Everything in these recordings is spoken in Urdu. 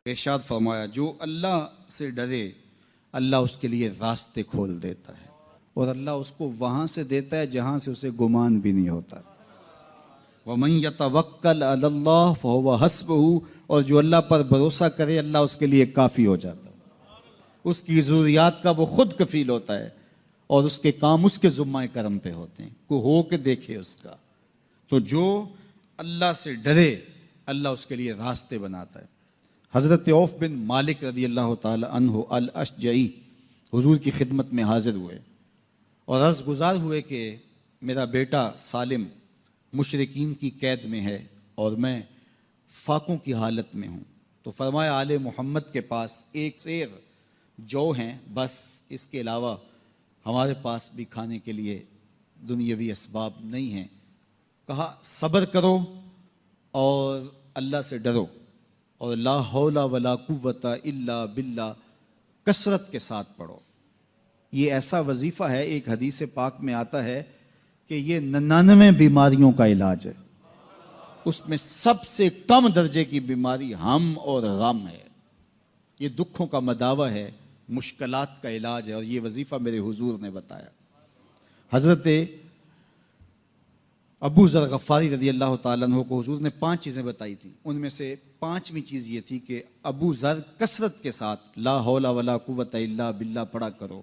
ارشاد فرمایا جو اللہ سے ڈرے اللہ اس کے لیے راستے کھول دیتا ہے اور اللہ اس کو وہاں سے دیتا ہے جہاں سے اسے گمان بھی نہیں ہوتا۔ وَمَن يَتَوَكَّلْ عَلَى اللَّهِ فَهُوَ حَسْبُهُ، اور جو اللہ پر بھروسہ کرے اللہ اس کے لیے کافی ہو جاتا ہے، اس کی ضروریات کا وہ خود کفیل ہوتا ہے اور اس کے کام اس کے ذمہ کرم پہ ہوتے ہیں، کوئی ہو کے دیکھے اس کا۔ تو جو اللہ سے ڈرے اللہ اس کے لیے راستے بناتا ہے۔ حضرت عوف بن مالک رضی اللہ تعالی عنہ الاشجعی حضور کی خدمت میں حاضر ہوئے اور عرض گزار ہوئے کہ میرا بیٹا سالم مشرکین کی قید میں ہے اور میں فاقوں کی حالت میں ہوں، تو فرمایا آل محمد کے پاس ایک سیر جو ہیں، بس اس کے علاوہ ہمارے پاس بھی کھانے کے لیے دنیاوی اسباب نہیں ہیں۔ کہا صبر کرو اور اللہ سے ڈرو اور لا حول ولا قوت الا باللہ کثرت کے ساتھ پڑھو۔ یہ ایسا وظیفہ ہے، ایک حدیث پاک میں آتا ہے کہ یہ 99 بیماریوں کا علاج ہے، اس میں سب سے کم درجے کی بیماری ہم اور غم ہے، یہ دکھوں کا مداوع ہے، مشکلات کا علاج ہے، اور یہ وظیفہ میرے حضور نے بتایا۔ حضرت ابو ذر غفاری رضی اللہ تعالیٰ عنہ کو حضور نے 5 چیزیں بتائی تھیں، ان میں سے 5ویں چیز یہ تھی کہ ابو ذر کثرت کے ساتھ لا حول ولا قوت الا باللہ پڑھا کرو۔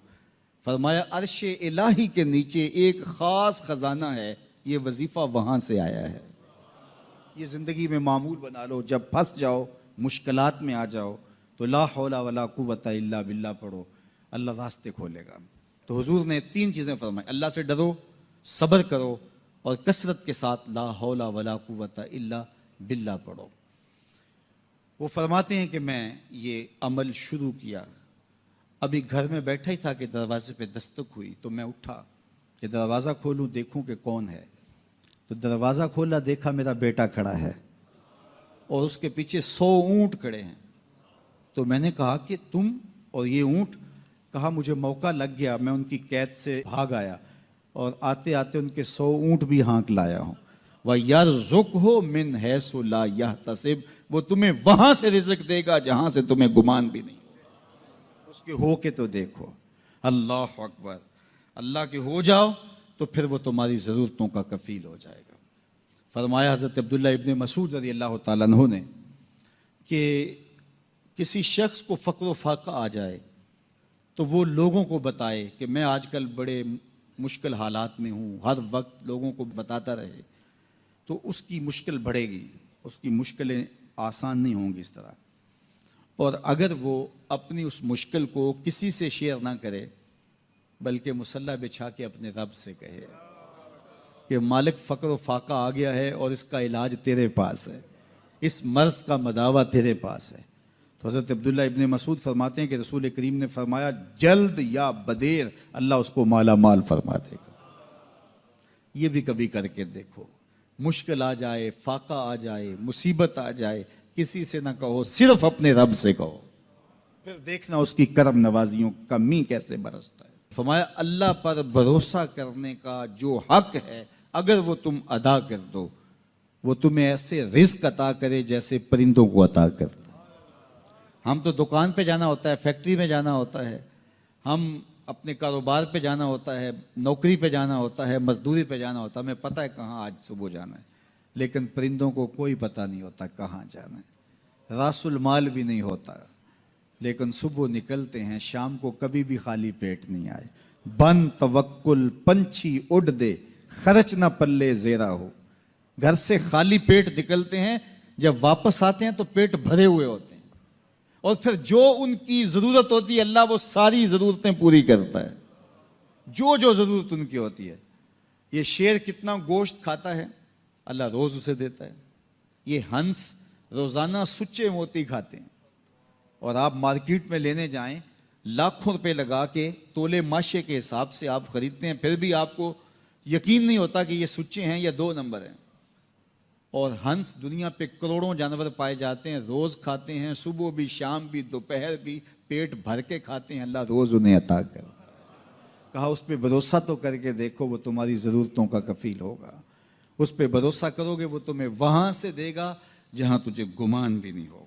فرمایا عرش الہی کے نیچے ایک خاص خزانہ ہے، یہ وظیفہ وہاں سے آیا ہے، یہ زندگی میں معمول بنا لو، جب پھنس جاؤ مشکلات میں آ جاؤ تو لا حول ولا قوت الا باللہ پڑھو، اللہ راستے کھولے گا۔ تو حضور نے 3 چیزیں فرمائی، اللہ سے ڈرو، صبر کرو اور کثرت کے ساتھ لا حول ولا قوت الا باللہ پڑھو۔ وہ فرماتے ہیں کہ میں یہ عمل شروع کیا، ابھی گھر میں بیٹھا ہی تھا کہ دروازے پہ دستک ہوئی، تو میں اٹھا کہ دروازہ کھولوں دیکھوں کہ کون ہے، تو دروازہ کھولا، دیکھا میرا بیٹا کھڑا ہے اور اس کے پیچھے 100 اونٹ کھڑے ہیں۔ تو میں نے کہا کہ تم اور یہ اونٹ؟ کہا مجھے موقع لگ گیا، میں ان کی قید سے بھاگ آیا اور آتے آتے ان کے 100 اونٹ بھی ہانک لایا ہوں۔ وَيَرْزُقْهُ مِنْ حَيْثُ لَا يَحْتَسِبُ، وہ تمہیں وہاں سے رزق دے گا جہاں سے تمہیں گمان بھی نہیں، اس کے ہو کے تو دیکھو۔ اللہ اکبر، اللہ کے ہو جاؤ تو پھر وہ تمہاری ضرورتوں کا کفیل ہو جائے گا۔ فرمایا حضرت عبداللہ ابن مسعود رضی اللہ تعالیٰ عنہ نے کہ کسی شخص کو فقر و فاقہ آ جائے تو وہ لوگوں کو بتائے کہ میں آج کل بڑے مشکل حالات میں ہوں، ہر وقت لوگوں کو بتاتا رہے تو اس کی مشکل بڑھے گی، اس کی مشکلیں آسان نہیں ہوں گی اس طرح۔ اور اگر وہ اپنی اس مشکل کو کسی سے شیئر نہ کرے بلکہ مصلی بچھا کے اپنے رب سے کہے کہ مالک فقر و فاقہ آ گیا ہے اور اس کا علاج تیرے پاس ہے، اس مرض کا مداوع تیرے پاس ہے۔ تو حضرت عبداللہ ابن مسعود فرماتے ہیں کہ رسول کریم نے فرمایا جلد یا بدیر اللہ اس کو مالا مال فرما دے گا۔ یہ بھی کبھی کر کے دیکھو، مشکل آ جائے، فاقہ آ جائے، مصیبت آ جائے، کسی سے نہ کہو، صرف اپنے رب سے کہو، پھر دیکھنا اس کی کرم نوازیوں کا می کیسے برستا ہے۔ فرمایا اللہ پر بھروسہ کرنے کا جو حق ہے اگر وہ تم ادا کر دو، وہ تمہیں ایسے رزق عطا کرے جیسے پرندوں کو عطا کرتا ہے۔ ہم تو دکان پہ جانا ہوتا ہے، فیکٹری میں جانا ہوتا ہے، ہم اپنے کاروبار پہ جانا ہوتا ہے، نوکری پہ جانا ہوتا ہے، مزدوری پہ جانا ہوتا ہے، ہمیں پتہ ہے کہاں آج صبح جانا ہے، لیکن پرندوں کو کوئی پتہ نہیں ہوتا کہاں جانا ہے، راس المال بھی نہیں ہوتا، لیکن صبح نکلتے ہیں، شام کو کبھی بھی خالی پیٹ نہیں آئے۔ بن توکل پنچھی اڑ دے، خرچ نہ پلے زیرا ہو۔ گھر سے خالی پیٹ نکلتے ہیں، جب واپس آتے ہیں تو پیٹ بھرے ہوئے ہوتے ہیں، اور پھر جو ان کی ضرورت ہوتی ہے اللہ وہ ساری ضرورتیں پوری کرتا ہے، جو ضرورت ان کی ہوتی ہے۔ یہ شیر کتنا گوشت کھاتا ہے اللہ روز اسے دیتا ہے، یہ ہنس روزانہ سچے موتی کھاتے ہیں، اور آپ مارکیٹ میں لینے جائیں لاکھوں روپے لگا کے تولے ماشے کے حساب سے آپ خریدتے ہیں، پھر بھی آپ کو یقین نہیں ہوتا کہ یہ سچے ہیں یا 2 نمبر ہیں۔ اور ہنس دنیا پہ کروڑوں جانور پائے جاتے ہیں، روز کھاتے ہیں، صبح بھی، شام بھی، دوپہر بھی، پیٹ بھر کے کھاتے ہیں، اللہ روز انہیں عطا کرتا ہے۔ کہا اس پہ بھروسہ تو کر کے دیکھو، وہ تمہاری ضرورتوں کا کفیل ہوگا، اس پہ بھروسہ کرو گے وہ تمہیں وہاں سے دے گا جہاں تجھے گمان بھی نہیں ہوگا۔